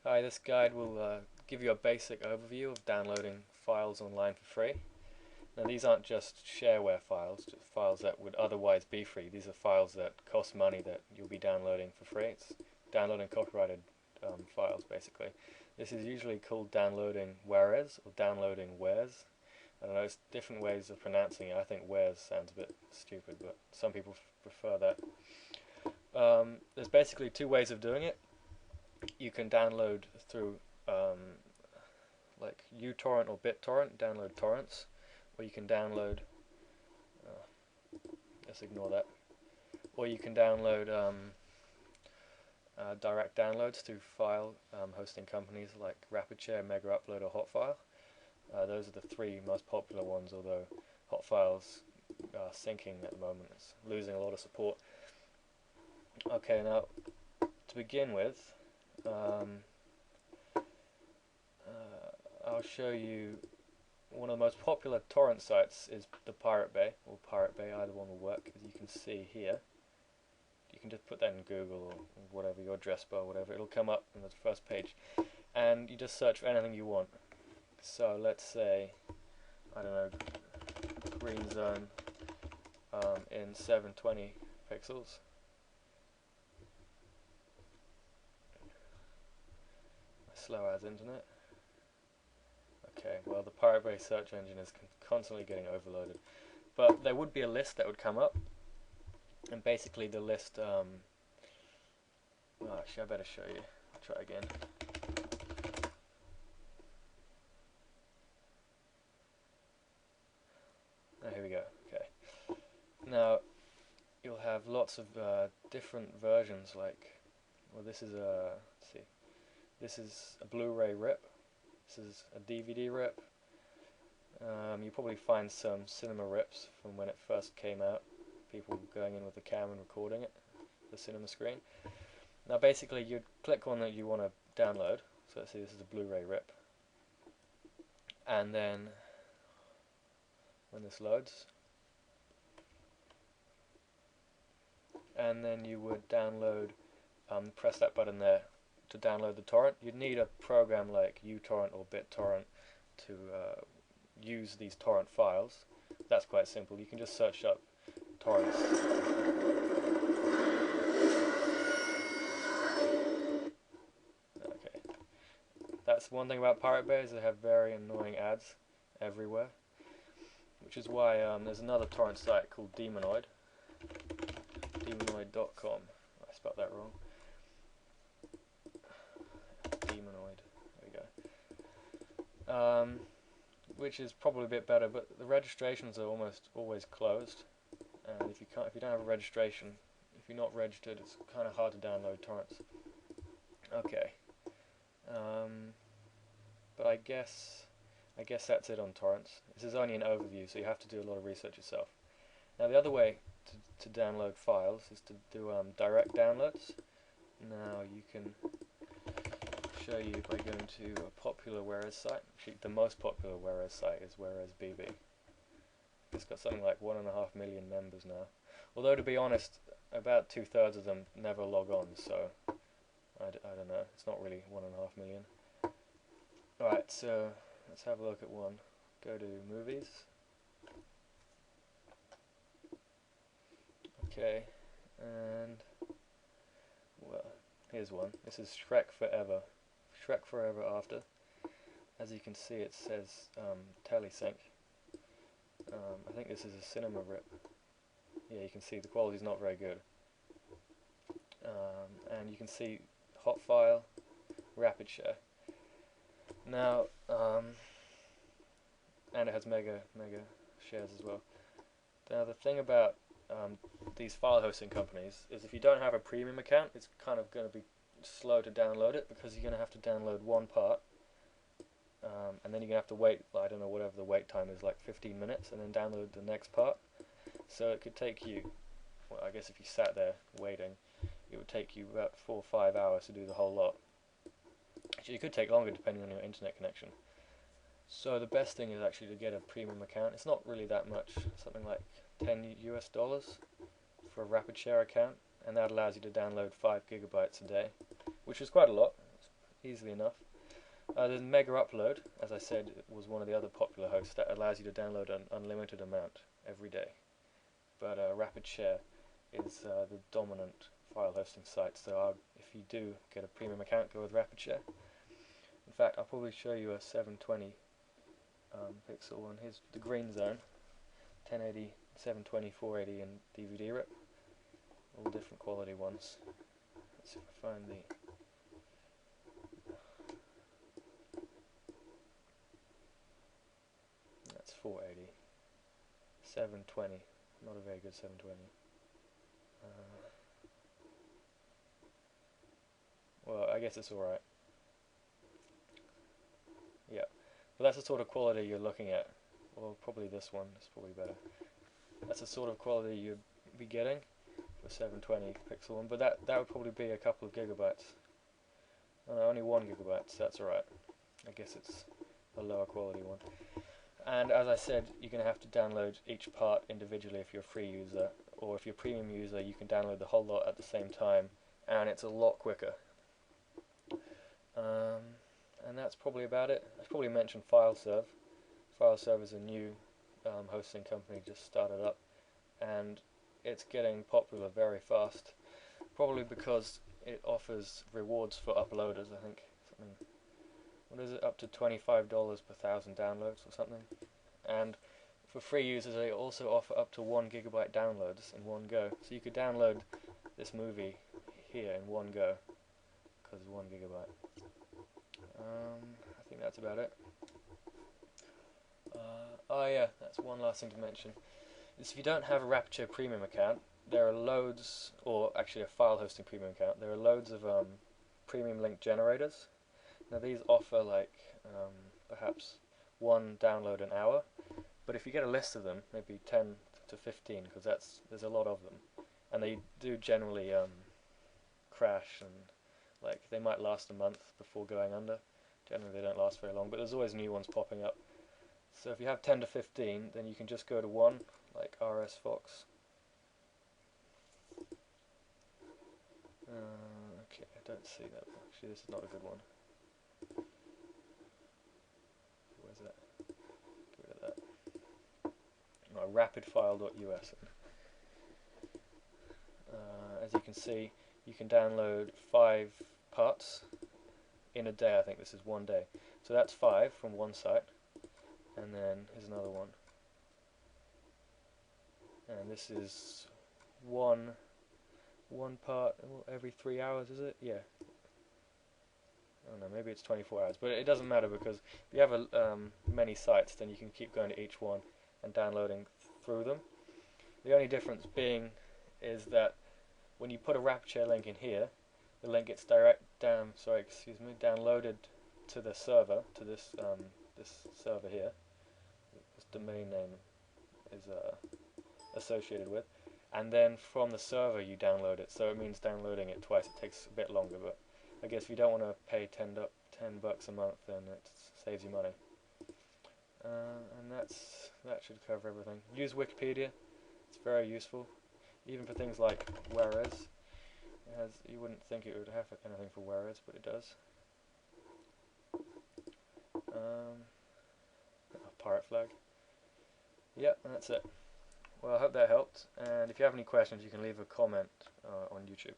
Hi, this guide will give you a basic overview of downloading files online for free. Now these aren't just shareware files, just files that would otherwise be free. These are files that cost money that you'll be downloading for free. It's downloading copyrighted files basically. This is usually called downloading warez or downloading warez. I don't know, it's different ways of pronouncing it. I think warez sounds a bit stupid, but some people prefer that. There's basically two ways of doing it. You can download through like uTorrent or BitTorrent, download torrents, or you can download, let's ignore that, or you can download direct downloads through file hosting companies like RapidShare, Mega Upload, or Hotfile. Those are the three most popular ones, although Hotfile's sinking at the moment. It's losing a lot of support. Okay, now to begin with, I'll show you one of the most popular torrent sites is the Pirate Bay, or Pirate Bay, either one will work, as you can see here. You can just put that in Google or whatever, your address bar, whatever, it'll come up on the first page, and you just search for anything you want. So let's say, I don't know, green zone in 720 pixels. Slow as internet. Okay, well the Pirate Bay search engine is constantly getting overloaded, but there would be a list that would come up, and basically the list, oh, actually I better show you, I'll try again. Oh, here we go. Okay, now you'll have lots of different versions, like, well this is a, let's see, this is a Blu-ray rip, this is a DVD rip. You'll probably find some cinema rips from when it first came out, people going in with the camera and recording it, the cinema screen. Now basically you'd click on that you want to download, so let's see, this is a Blu-ray rip, and then when this loads, and then you would download, press that button there to download the torrent. You'd need a program like uTorrent or BitTorrent to use these torrent files. That's quite simple. You can just search up torrents. Okay, that's one thing about Pirate Bay, is they have very annoying ads everywhere, which is why there's another torrent site called Demonoid, demonoid.com. I spelled that wrong. Demonoid, there we go. Which is probably a bit better, but the registrations are almost always closed, and if you don't have a registration, if you're not registered, it's kind of hard to download torrents. Okay, but I guess that's it on torrents. This is only an overview, so you have to do a lot of research yourself. Now the other way to download files is to do direct downloads. Now you can show you by going to a popular warez site. Actually, the most popular warez site is warez-bb. It's got something like 1.5 million members now. Although to be honest, about 2/3 of them never log on, so I don't know. It's not really 1.5 million. Alright, so let's have a look at one. Go to movies. Okay, and well, here's one. This is Shrek Forever. Shrek Forever After. As you can see, it says telesync. I think this is a cinema rip. Yeah, you can see the quality's not very good. And you can see Hotfile, RapidShare. Now, and it has mega shares as well. Now the thing about these file hosting companies is if you don't have a premium account, it's kind of going to be slow to download it, because you're going to have to download one part, and then you're going to have to wait, I don't know, whatever the wait time is, like 15 minutes, and then download the next part. So it could take you, well, I guess if you sat there waiting, it would take you about 4 or 5 hours to do the whole lot. Actually, it could take longer depending on your internet connection. So the best thing is actually to get a premium account. It's not really that much, something like $10 US for a RapidShare account, and that allows you to download 5 gigabytes a day, which is quite a lot. easily enough. There's Mega Upload, as I said, it was one of the other popular hosts that allows you to download an unlimited amount every day. But Rapid Share is the dominant file hosting site, so if you do get a premium account, go with Rapid Share. In fact, I'll probably show you a 720 pixel one. Here's the green zone, 1080, 720, 480 and DVD rip, all different quality ones. Let's see if I find the... That's 480, 720, not a very good 720. Well, I guess it's alright. Yeah, but that's the sort of quality you're looking at. Well, probably this one is probably better. That's the sort of quality you'd be getting for 720 pixel one, but that would probably be a couple of gigabytes. Oh, no, only 1 gigabyte, so that's alright. I guess it's a lower quality one. And as I said, you're going to have to download each part individually if you're a free user, or if you're a premium user, you can download the whole lot at the same time, and it's a lot quicker. And that's probably about it. I should probably mention FileServe. FileServe is a new hosting company, just started up, and it's getting popular very fast, probably because it offers rewards for uploaders. I think something, what is it, up to $25 per 1,000 downloads or something. And for free users, they also offer up to 1 gigabyte downloads in one go. So you could download this movie here in one go because it's 1 gigabyte. I think that's about it. Oh yeah, that's one last thing to mention. Is if you don't have a RapidShare premium account, there are loads, or actually a file hosting premium account, there are loads of premium link generators. Now these offer like perhaps 1 download an hour, but if you get a list of them, maybe 10 to 15, because there's a lot of them, and they do generally crash, and like they might last a month before going under. Generally they don't last very long, but there's always new ones popping up. So if you have 10 to 15, then you can just go to one, like RS Fox. Okay, I don't see that. Actually, this is not a good one. Where's that? Get rid of that. No, rapidfile.us. As you can see, you can download 5 parts in a day. I think this is 1 day. So that's 5 from one site. And then here's another one. And this is one part every 3 hours, is it? Yeah. I don't know, maybe it's 24 hours, but it doesn't matter because if you have many sites, then you can keep going to each one and downloading through them. The only difference being is that when you put a RapidShare link in here, the link gets downloaded to the server, to this this server here. This domain name is associated with, and then from the server you download it. So it means downloading it twice. It takes a bit longer, but I guess if you don't want to pay $10 a month, then it saves you money. And that should cover everything. Use Wikipedia. It's very useful, even for things like warez. You wouldn't think it would have anything for warez, but it does. Pirate flag. Yep, and that's it. Well, I hope that helped, and if you have any questions you can leave a comment on YouTube.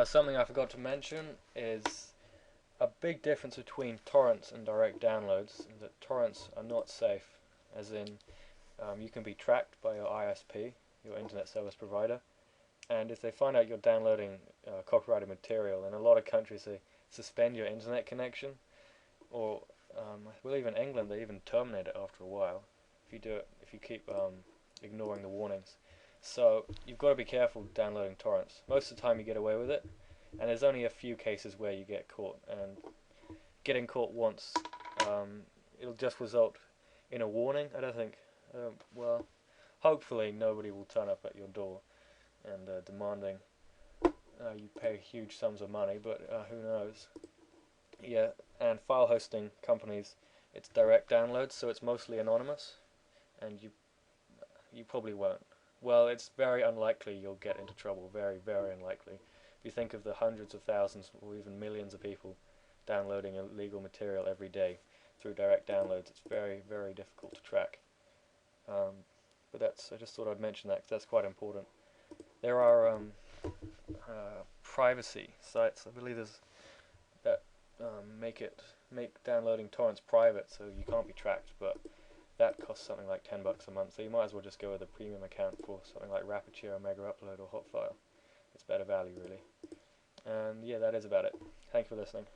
Something I forgot to mention is a big difference between torrents and direct downloads, is that torrents are not safe, as in you can be tracked by your ISP, your internet service provider, and if they find out you're downloading copyrighted material, in a lot of countries they suspend your internet connection, or I believe in England they even terminate it after a while if you keep ignoring the warnings. So you've got to be careful downloading torrents. Most of the time you get away with it, and there's only a few cases where you get caught, and getting caught once, it'll just result in a warning. I don't think, well, hopefully nobody will turn up at your door and demanding you pay huge sums of money, but who knows. Yeah, and file hosting companies, it's direct downloads, so it's mostly anonymous, and you probably won't. Well, it's very unlikely you'll get into trouble, very, very unlikely. If you think of the hundreds of thousands or even millions of people downloading illegal material every day through direct downloads, it's very, very difficult to track. But I just thought I'd mention that because that's quite important. There are privacy sites, I believe that make downloading torrents private, so you can't be tracked, but that costs something like $10 a month, so you might as well just go with a premium account for something like Rapidshare or Mega Upload or Hotfile. It's better value, really. And yeah, that is about it. Thank you for listening.